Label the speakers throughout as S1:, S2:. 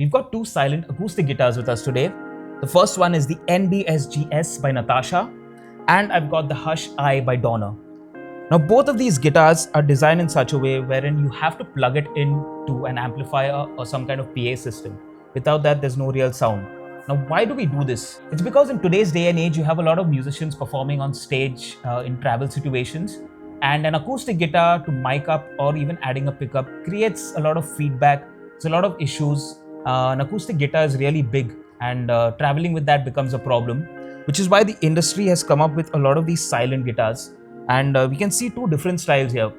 S1: We've got two silent acoustic guitars with us today. The first one is the NBSG-S by Natasha, and I've got the Hush I by Donna. Now, both of these guitars are designed in such a way wherein you have to plug it into an amplifier or some kind of PA system. Without that, there's no real sound. Now, why do we do this? It's because in today's day and age, you have a lot of musicians performing on stage in travel situations, and an acoustic guitar to mic up or even adding a pickup creates a lot of feedback. There's a lot of issues. An acoustic guitar is really big, and traveling with that becomes a problem, which is why the industry has come up with a lot of these silent guitars. And we can see two different styles here.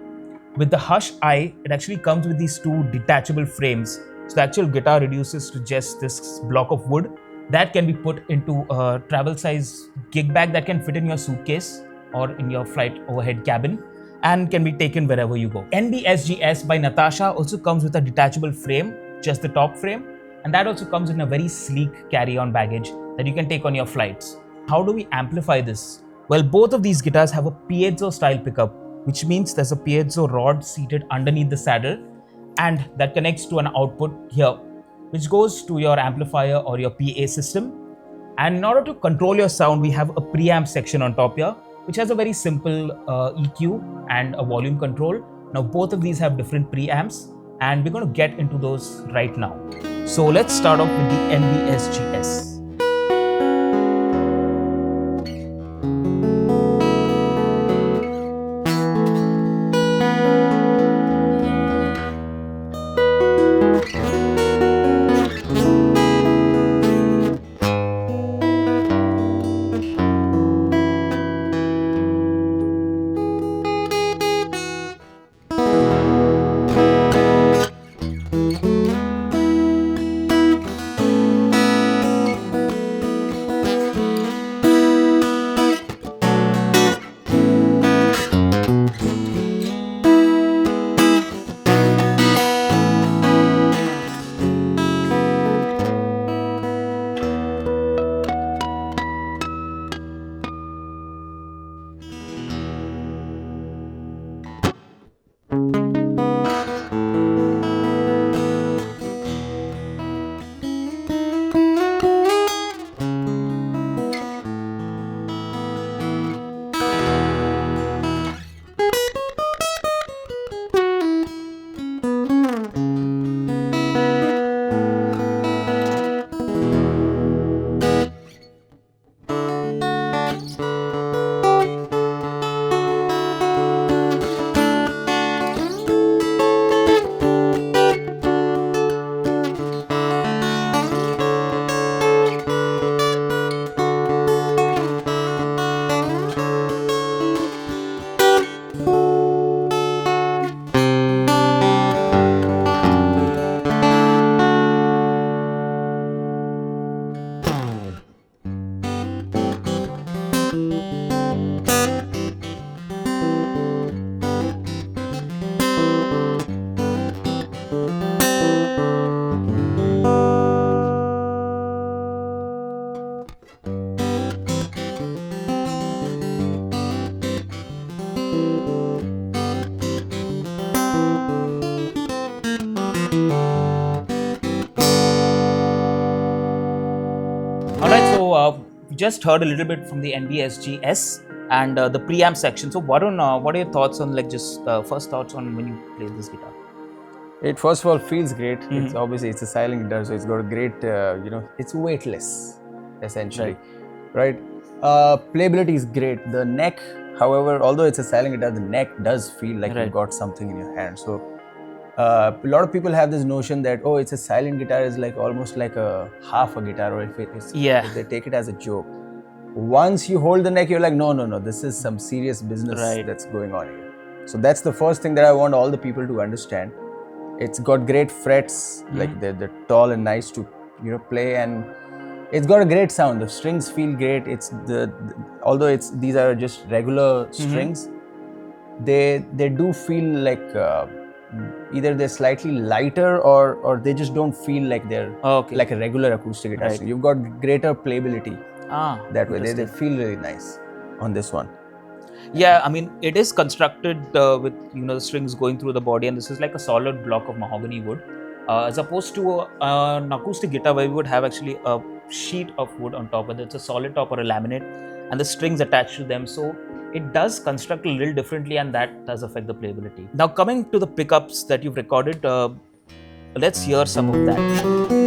S1: With the Hush I, it actually comes with these two detachable frames. So the actual guitar reduces to just this block of wood that can be put into a travel size gig bag that can fit in your suitcase or in your flight overhead cabin and can be taken wherever you go. NBSG-S by Natasha also comes with a detachable frame, just the top frame, and that also comes in a very sleek carry-on baggage that you can take on your flights. How do we amplify this? Well, both of these guitars have a piezo style pickup, which means there's a piezo rod seated underneath the saddle, and that connects to an output here, which goes to your amplifier or your PA system. And in order to control your sound, we have a preamp section on top here, which has a very simple EQ and a volume control. Now, both of these have different preamps, and we're going to get into those right now. So let's start off with the NBSGS. Alright, so we just heard a little bit from the NBSG-S and the preamp section. So what are your thoughts on first thoughts on when you play this guitar?
S2: It first of all feels great. It's obviously it's a silent guitar, so it's got a great, it's weightless, essentially, right? Playability is great. The neck, however, although it's a silent guitar, the neck does feel like you've got something in your hand. So a lot of people have this notion that, oh, it's a silent guitar is like almost like a half a guitar, or if they take it as a joke. Once you hold the neck, you're like, no, this is some serious business that's going on here. So that's the first thing that I want all the people to understand. It's got great frets, like they're tall and nice to play, and it's got a great sound. The strings feel great. It's although these are just regular strings, they do feel like either they're slightly lighter or they just don't feel like they're like a regular acoustic guitar. So you've got greater playability that way. They feel really nice on this one.
S1: Yeah, I mean, it is constructed with the strings going through the body, and this is like a solid block of mahogany wood. as opposed to an acoustic guitar where we would have actually a sheet of wood on top, whether it's a solid top or a laminate, and the strings attached to them. So it does construct a little differently, and that does affect the playability. Now coming to the pickups that you've recorded, let's hear some of that.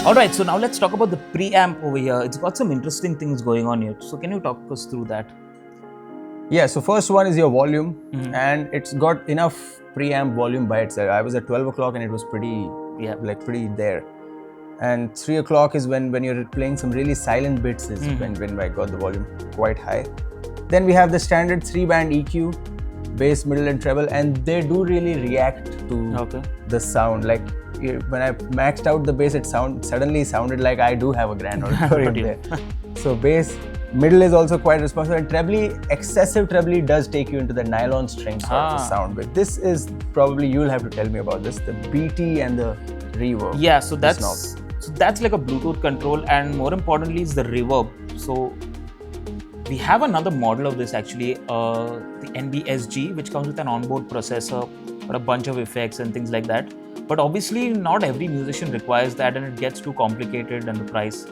S1: Alright, so now let's talk about the preamp over here. It's got some interesting things going on here. So can you talk us through that?
S2: Yeah, so first one is your volume, and it's got enough preamp volume by itself. I was at 12 o'clock and it was pretty there. And 3 o'clock is when you're playing some really silent bits is when I got the volume quite high. Then we have the standard 3-band EQ, bass, middle and treble, and they do really react to the sound. Like when I maxed out the bass, it suddenly sounded like I do have a grand auditorium there. So bass, middle is also quite responsive, and trebly, excessive trebly does take you into the nylon string sort of a sound. But this is probably, you'll have to tell me about this, the BT and the reverb.
S1: Yeah, so that's like a Bluetooth control, and more importantly is the reverb. So we have another model of this actually, the NBSG, which comes with an onboard processor or a bunch of effects and things like that. But obviously not every musician requires that, and it gets too complicated and the price.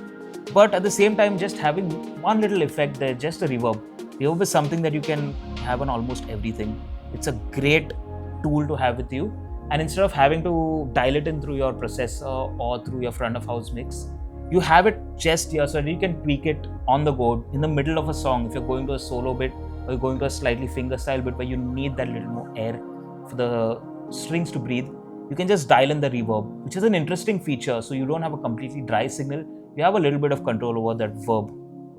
S1: But at the same time, just having one little effect there, just a reverb. Reverb is something that you can have on almost everything. It's a great tool to have with you. And instead of having to dial it in through your processor or through your front of house mix, you have it just here so that you can tweak it on the go in the middle of a song. If you're going to a solo bit or you're going to a slightly fingerstyle bit where you need that little more air for the strings to breathe, you can just dial in the reverb, which is an interesting feature. So you don't have a completely dry signal. You have a little bit of control over that verb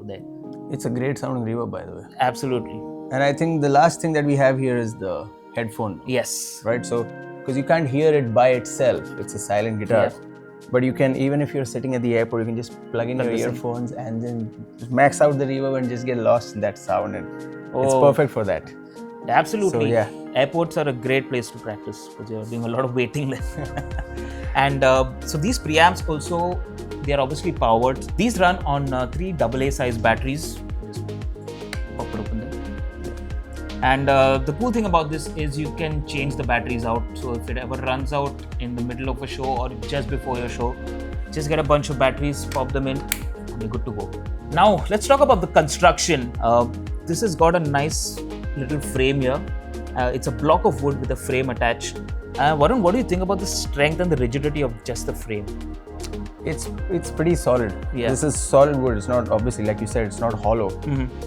S1: there.
S2: It's a great sounding reverb, by the way.
S1: Absolutely.
S2: And I think the last thing that we have here is the headphone.
S1: Yes.
S2: Right? So, because you can't hear it by itself, it's a silent guitar. Yeah. But you can, even if you're sitting at the airport, you can just plug in your earphones and then just max out the reverb and just get lost in that sound. And it's perfect for that.
S1: Absolutely.
S2: So, yeah.
S1: Airports are a great place to practice because you're doing a lot of waiting there. And so these preamps also, they are obviously powered. These run on 3 AA size batteries. Just pop it open there. And the cool thing about this is you can change the batteries out. So if it ever runs out in the middle of a show or just before your show, just get a bunch of batteries, pop them in, and you're good to go. Now let's talk about the construction. This has got a nice little frame here. It's a block of wood with a frame attached. Varun, what do you think about the strength and the rigidity of just the frame?
S2: It's pretty solid.
S1: Yeah.
S2: This is solid wood. It's not, obviously, like you said, it's not hollow.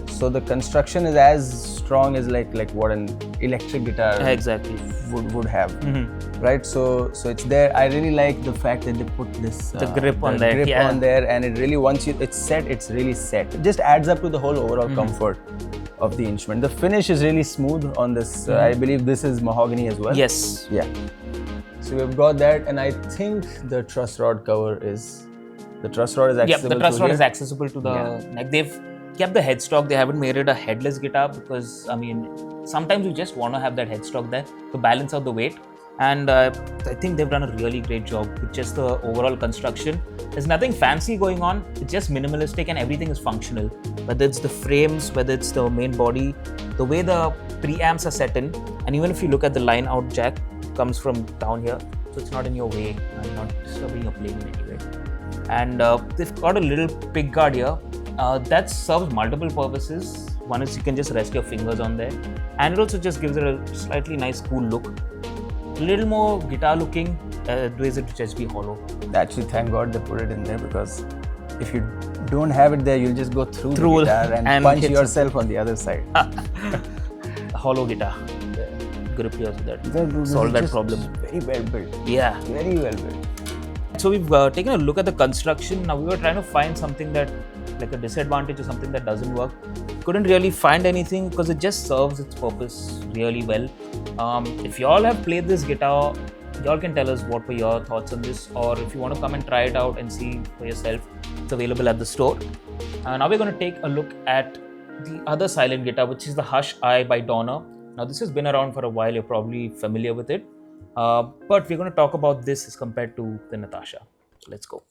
S2: So the construction is as strong as like what an electric guitar
S1: exactly
S2: would have, right? So it's there. I really like the fact that they put this
S1: the grip on there,
S2: grip on there, and it really, once it's set, it's really set. It just adds up to the whole overall comfort of the instrument. The finish is really smooth on this. I believe this is mahogany as well.
S1: Yes.
S2: Yeah. So we've got that, and I think the truss rod cover is, the truss rod is accessible.
S1: Yeah, the truss rod is accessible to the neck. They've kept the headstock. They haven't made it a headless guitar because, I mean, sometimes you just want to have that headstock there to balance out the weight. And I think they've done a really great job with just the overall construction. There's nothing fancy going on. It's just minimalistic and everything is functional. Whether it's the frames, whether it's the main body, the way the preamps are set in, and even if you look at the line out jack, it comes from down here, so it's not in your way and not disturbing your playing in any way. And they've got a little pick guard here that serves multiple purposes. One is you can just rest your fingers on there, and it also just gives it a slightly nice cool look. A little more guitar looking, ways it to just be hollow.
S2: Actually, thank God they put it in there, because if you don't have it there, you'll just go through the guitar and punch yourself on the other side.
S1: A hollow guitar. Grip here so that solve that problem.
S2: Very well built.
S1: Yeah.
S2: Very well built.
S1: So we've taken a look at the construction. Now we were trying to find something that, like a disadvantage or something that doesn't work. Couldn't really find anything because it just serves its purpose really well. If you all have played this guitar, y'all can tell us what were your thoughts on this, or if you want to come and try it out and see for yourself, it's available at the store. Now we're going to take a look at the other silent guitar, which is the Hush I by Donner. Now this has been around for a while, you're probably familiar with it, but we're going to talk about this as compared to the Natasha. So let's go.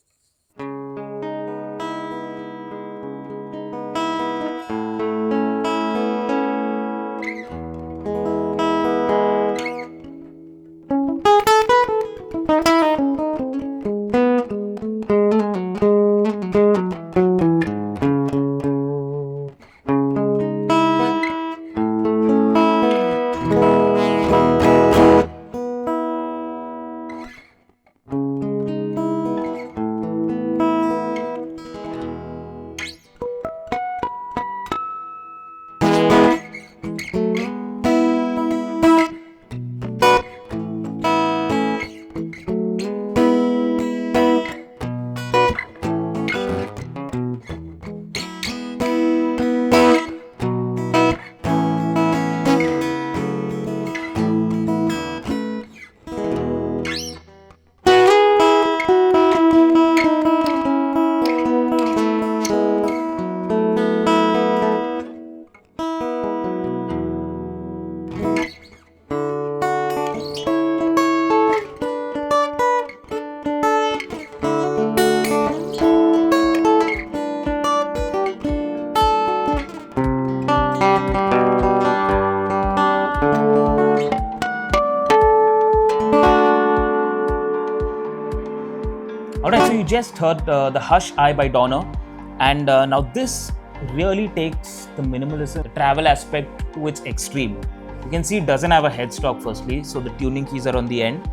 S1: Alright, so you just heard the Hush I by Donner, and now this really takes the minimalism, the travel aspect to its extreme. You can see it doesn't have a headstock firstly, so the tuning keys are on the end.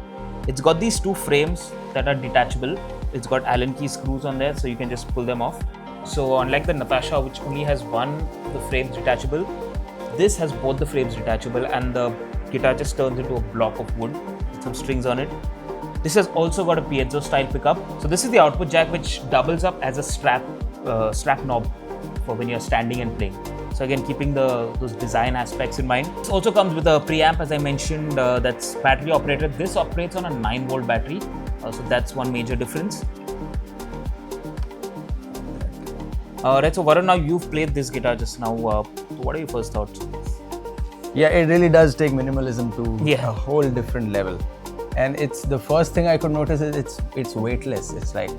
S1: It's got these two frames that are detachable. It's got Allen key screws on there, so you can just pull them off. So unlike the Natasha, which only has one of the frames detachable, this has both the frames detachable, and the guitar just turns into a block of wood with some strings on it. This has also got a piezo style pickup. So this is the output jack, which doubles up as a strap knob for when you're standing and playing. So again, keeping those design aspects in mind. This also comes with a preamp, as I mentioned, that's battery operated. This operates on a 9-volt battery, so that's one major difference. Right, so Varun, now you've played this guitar just now. What are your first thoughts?
S2: Yeah, it really does take minimalism to a whole different level. And it's the first thing I could notice is it's weightless. It's like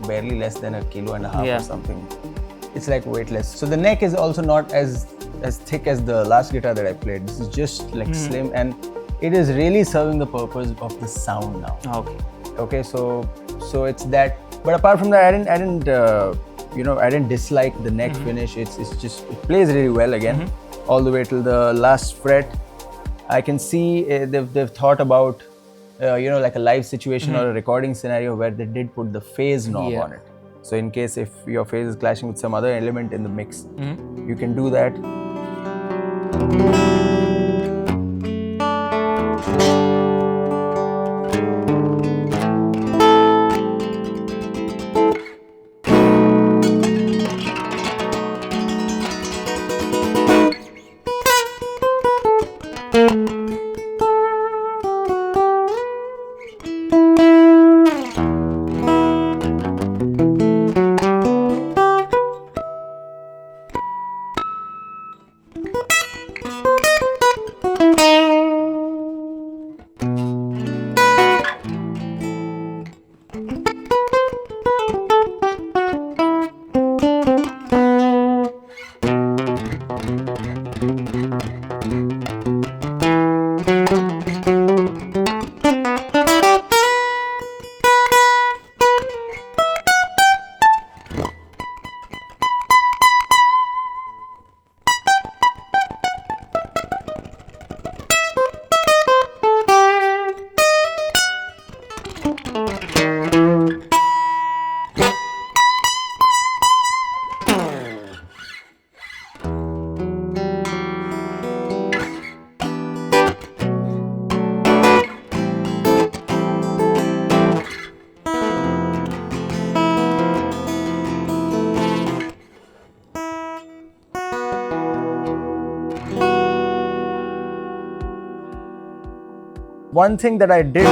S2: barely less than 1.5 kilos or something. It's like weightless. So the neck is also not as as thick as the last guitar that I played. This is just like slim, and it is really serving the purpose of the sound now. Okay, so it's that. But apart from that, I didn't dislike the neck finish. It's just, it plays really well again, all the way till the last fret. I can see they've thought about like a live situation or a recording scenario where they did put the phase knob on it. So in case if your phase is clashing with some other element in the mix, you can do that. One thing that I did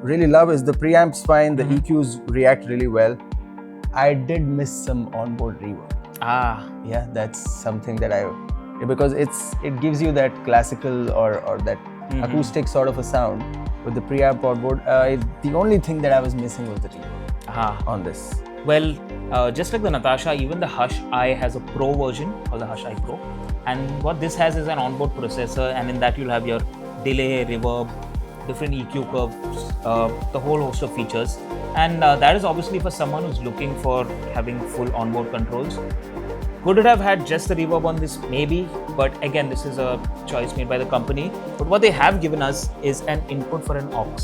S2: really love is the preamp's fine, the EQs react really well. I did miss some onboard reverb. Yeah, that's something that because it gives you that classical or that acoustic sort of a sound with the preamp onboard. The only thing that I was missing was the reverb on this.
S1: Well, just like the Natasha, even the Hush I has a Pro version called the Hush I Pro, and what this has is an onboard processor, and in that you'll have your delay, reverb, different EQ curves, the whole host of features, and that is obviously for someone who's looking for having full onboard controls. Could it have had just the reverb on this? Maybe, but again, this is a choice made by the company. But what they have given us is an input for an aux,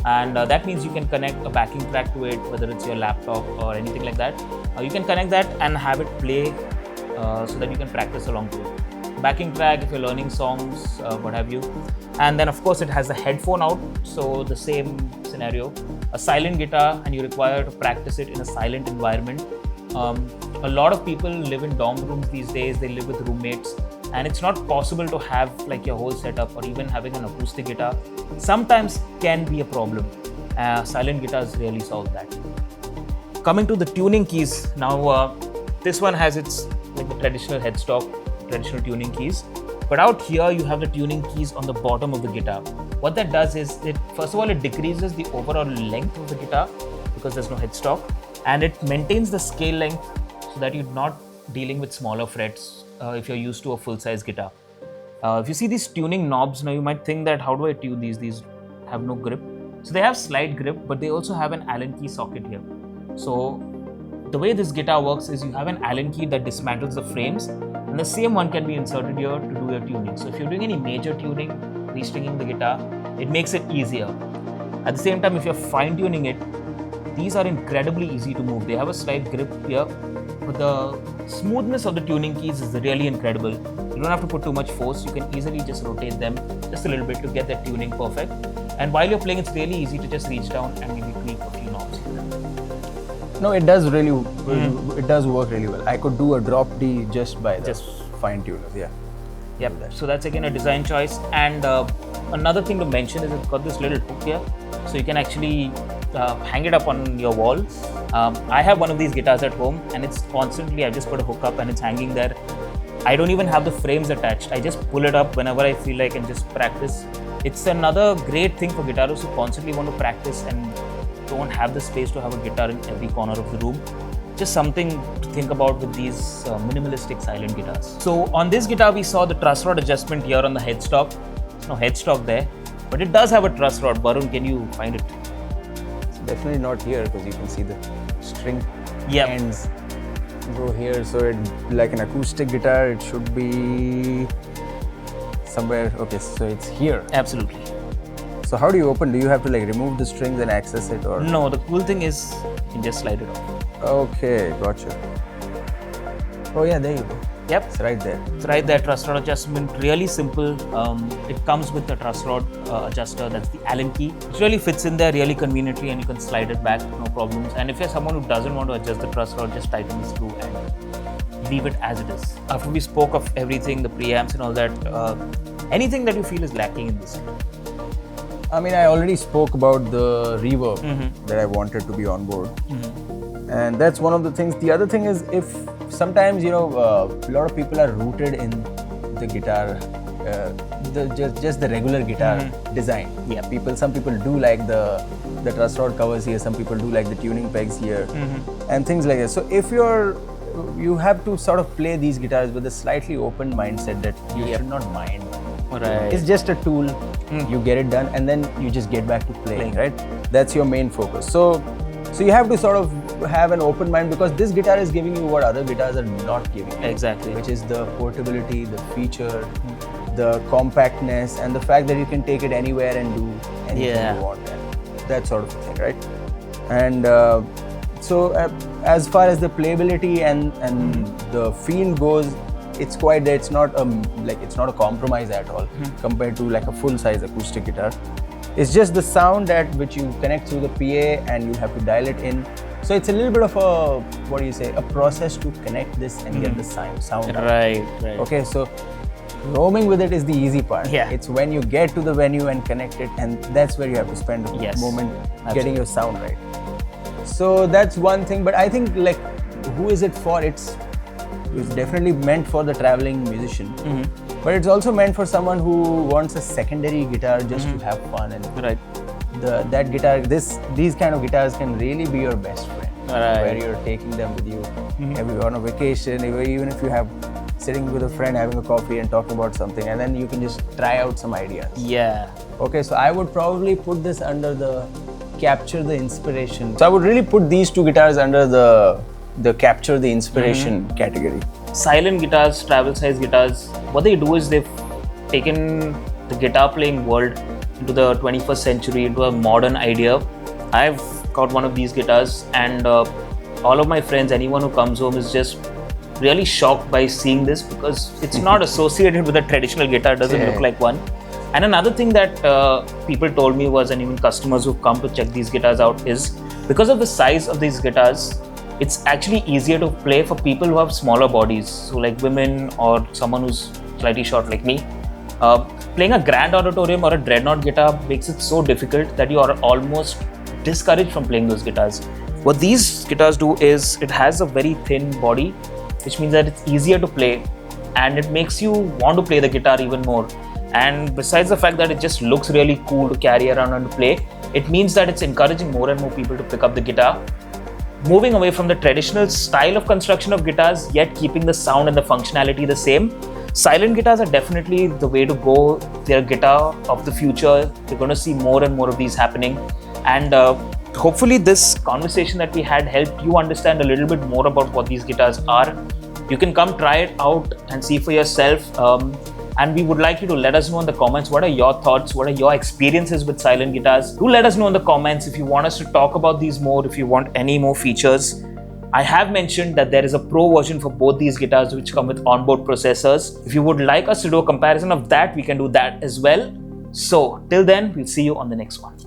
S1: and that means you can connect a backing track to it, whether it's your laptop or anything like that. You can connect that and have it play so that you can practice along to it. Backing track if you're learning songs, what have you. And then of course it has the headphone out, so the same scenario, a silent guitar, and you require to practice it in a silent environment. A lot of people live in dorm rooms these days, they live with roommates, and it's not possible to have like your whole setup, or even having an acoustic guitar sometimes can be a problem. Silent guitars really solve that. Coming to the tuning keys, now this one has its like the traditional headstock, traditional tuning keys, but out here you have the tuning keys on the bottom of the guitar. What that does is, first of all, it decreases the overall length of the guitar because there's no headstock, and it maintains the scale length so that you're not dealing with smaller frets if you're used to a full-size guitar. If you see these tuning knobs, now you might think that how do I tune these? These have no grip. So they have slight grip, but they also have an Allen key socket here. So the way this guitar works is you have an Allen key that dismantles the frames, and the same one can be inserted here to do your tuning. So if you're doing any major tuning, restringing the guitar, it makes it easier. At the same time, if you're fine tuning it, these are incredibly easy to move. They have a slight grip here, but the smoothness of the tuning keys is really incredible. You don't have to put too much force. You can easily just rotate them just a little bit to get that tuning perfect. And while you're playing, it's really easy to just reach down and maybe tweak a few knobs.
S2: No, it does really, it does work really well. I could do a drop D just by the fine tuners, yeah.
S1: Yep, so that's again a design choice. And another thing to mention is it's got this little hook here, so you can actually hang it up on your wall. I have one of these guitars at home, and it's constantly, I just put a hook up and it's hanging there. I don't even have the frames attached. I just pull it up whenever I feel like and just practice. It's another great thing for guitarists who constantly want to practice and don't have the space to have a guitar in every corner of the room. just something to think about with these minimalistic silent guitars. So on this guitar, we saw the truss rod adjustment here on the headstock. There's no headstock there, but it does have a truss rod. Varun, can you find it?
S2: It's definitely not here because you can see the string
S1: Yep.
S2: ends go here. So it, like an acoustic guitar, it should be somewhere. Okay, so it's here.
S1: Absolutely.
S2: So how do you open? Do you have to like remove the strings and access it, or?
S1: No, the cool thing is you can just slide it off.
S2: Okay, gotcha. Oh yeah, there you go.
S1: Yep.
S2: It's right there.
S1: It's right there, truss rod adjustment, really simple. It comes with the truss rod adjuster, that's the Allen key. It really fits in there really conveniently and you can slide it back, no problems. And if you're someone who doesn't want to adjust the truss rod, just tighten the screw and leave it as it is. After we spoke of everything, the preamps and all that, anything that you feel is lacking in this?
S2: I mean, I already spoke about the reverb that I wanted to be on board. And that's one of the things. The other thing is, if sometimes, a lot of people are rooted in the guitar, just the regular guitar design.
S1: Yeah.
S2: Some people do like the truss rod covers here, some people do like the tuning pegs here, and things like that. So if you have to sort of play these guitars with a slightly open mindset that you should not mind.
S1: Right.
S2: It's just a tool, you get it done, and then you just get back to playing, right? That's your main focus. So you have to sort of have an open mind, because this guitar is giving you what other guitars are not giving you.
S1: Exactly.
S2: Which is the portability, the feature, the compactness, and the fact that you can take it anywhere and do anything you want. And that sort of thing, right? And so as far as the playability and the feel goes, it's quite there. It's not a compromise at all compared to like a full-size acoustic guitar. It's just the sound at which you connect through the PA and you have to dial it in. So it's a little bit of a process to connect this and get the sound.
S1: Right.
S2: Okay, so roaming with it is the easy part.
S1: Yeah.
S2: It's when you get to the venue and connect it, and that's where you have to spend a moment getting your sound right. So that's one thing, but I think like, who is it for? It's definitely meant for the traveling musician, but it's also meant for someone who wants a secondary guitar just to have fun. And that guitar, these kind of guitars can really be your best friend, where you're taking them with you on a vacation, even if you have sitting with a friend having a coffee and talking about something, and then you can just try out some ideas.
S1: Yeah.
S2: Okay, so I would probably put this under the capture the inspiration. So I would really put these two guitars under the capture the inspiration category.
S1: Silent guitars, travel size guitars, what they do is they've taken the guitar playing world into the 21st century, into a modern idea. I've got one of these guitars, and all of my friends, anyone who comes home is just really shocked by seeing this, because it's not associated with a traditional guitar, it doesn't look like one. And another thing that people told me was, and even customers who've come to check these guitars out, is because of the size of these guitars, it's actually easier to play for people who have smaller bodies. So like women or someone who's slightly short like me. Playing a grand auditorium or a dreadnought guitar makes it so difficult that you are almost discouraged from playing those guitars. What these guitars do is, it has a very thin body, which means that it's easier to play, and it makes you want to play the guitar even more. And besides the fact that it just looks really cool to carry around and to play, it means that it's encouraging more and more people to pick up the guitar, moving away from the traditional style of construction of guitars, yet keeping the sound and the functionality the same. Silent guitars are definitely the way to go. They're guitar of the future. You're going to see more and more of these happening. And hopefully this conversation that we had helped you understand a little bit more about what these guitars are. You can come try it out and see for yourself. And we would like you to let us know in the comments, what are your thoughts? What are your experiences with silent guitars? Do let us know in the comments if you want us to talk about these more, if you want any more features. I have mentioned that there is a pro version for both these guitars which come with onboard processors. If you would like us to do a comparison of that, we can do that as well. So till then, we'll see you on the next one.